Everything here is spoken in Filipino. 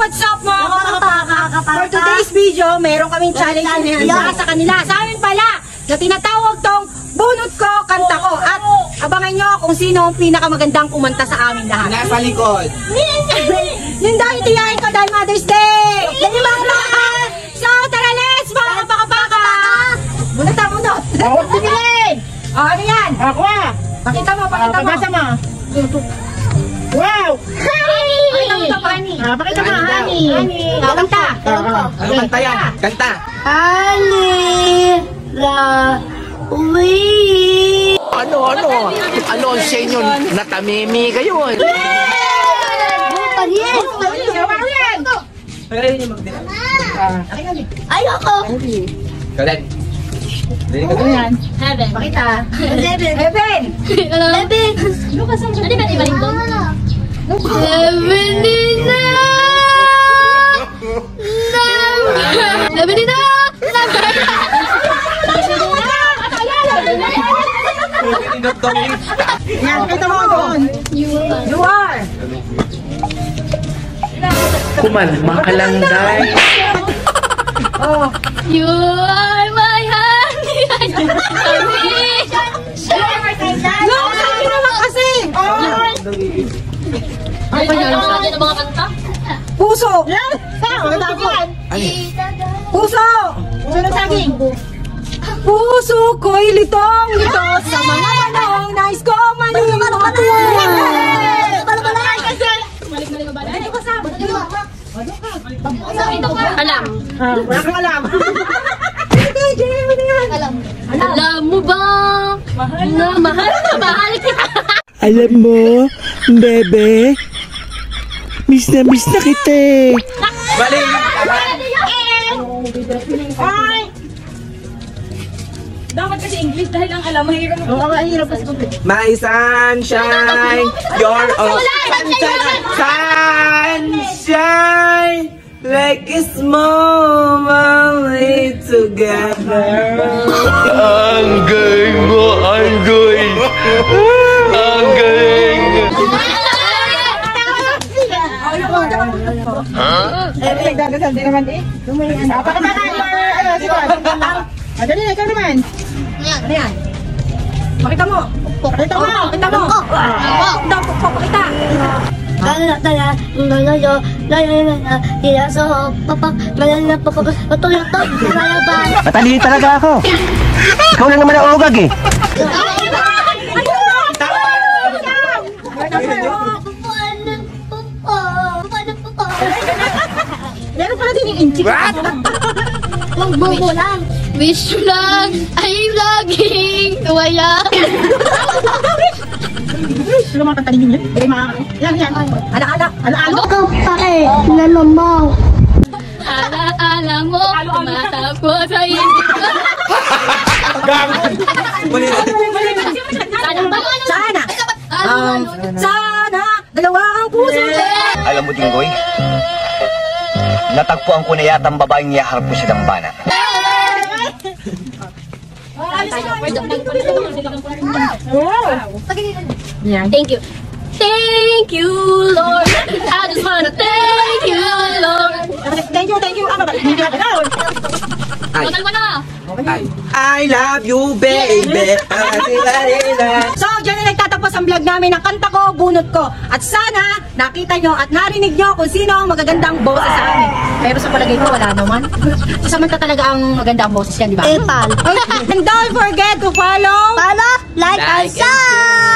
What's up mga kapaka? For today's video, meron kaming challenge na sa kanila. Sa amin pala, na tinatawag tong bunot ko, kanta ko. At abangan nyo kung sino ang pinakamagandang kumanta sa amin lahat. Nasa likod. Yung dahil tiyahin ko dahil Mother's Day. Yan yung mga lahat. So, tara, let's mga kapaka. Bunot na bunot. Huwag tumilin. Ano yan? Ako ah. Pakita mo, pakita mo. Pagkasa mo. Wow! Pakita mo ito, Honey. Pakita mo, Honey. Kanta. Ano kanta yan? Kanta. Honey, la, uwi. Ano ang sa inyo? Natamimi kayo. Ayoko. Kalen. Ano yan? Heaven. Pakita. Heaven. Heaven. Heaven. Ano ba sa ano ba ibaling doon? Heaven na. Heaven na. Yan, kita mo doon. You are. Kumalma ka lang, day. Oh. You are my honey. No, sabi naman kasi. Ay, sa atin ang mga kanta? Puso. Yan. Puso. Puso ng saging. Puso ko'y litong-lito sa mga panahong nais ko manimulat. Alam. Wala kang alam. Alam mo ba na mahal kita? Alam mo, bebe, miss na kita eh. Bali. Dapat kasi English dahil ang alam, mahirap. Oo, mahirap kasi. My sunshine, your sunshine, like a small valley together. Ang galing mo, ang galing. Ang galing. Nagdadasal din naman eh. Dali na, ikaw naman. Ano yan? Pakita mo. Pakita mo. Pakita mo. Pakita. Matali talaga ako. Ikaw lang naman ang ugag eh. Meron pala din yung inchik. Magbubo lang. Wish you lang ay laging tuwaya. Sino mga kantanin yun? Yan. Ala-ala. Ala-alo. Kapay na namang. Ala-ala mo, tumatakbo sa iyo. Sana dalawa ang puso. Alam mo, Dinggoy, natagpuan ko na yata ang babaeng niyaharap ko sa dambana. Thank you. Thank you, Lord. I just wanna thank you, Lord. Thank you. Total ko na. I love you, baby. So, dyan na nagtatapos ang vlog namin ng kanta ko, bunot ko. At sana, nakita nyo at narinig nyo kung sino ang magagandang boses sa amin. Pero sa palagay ko, wala naman. So, Samantha talaga ang magandang boses yan, di ba? Epal. And don't forget to follow, Like and subscribe.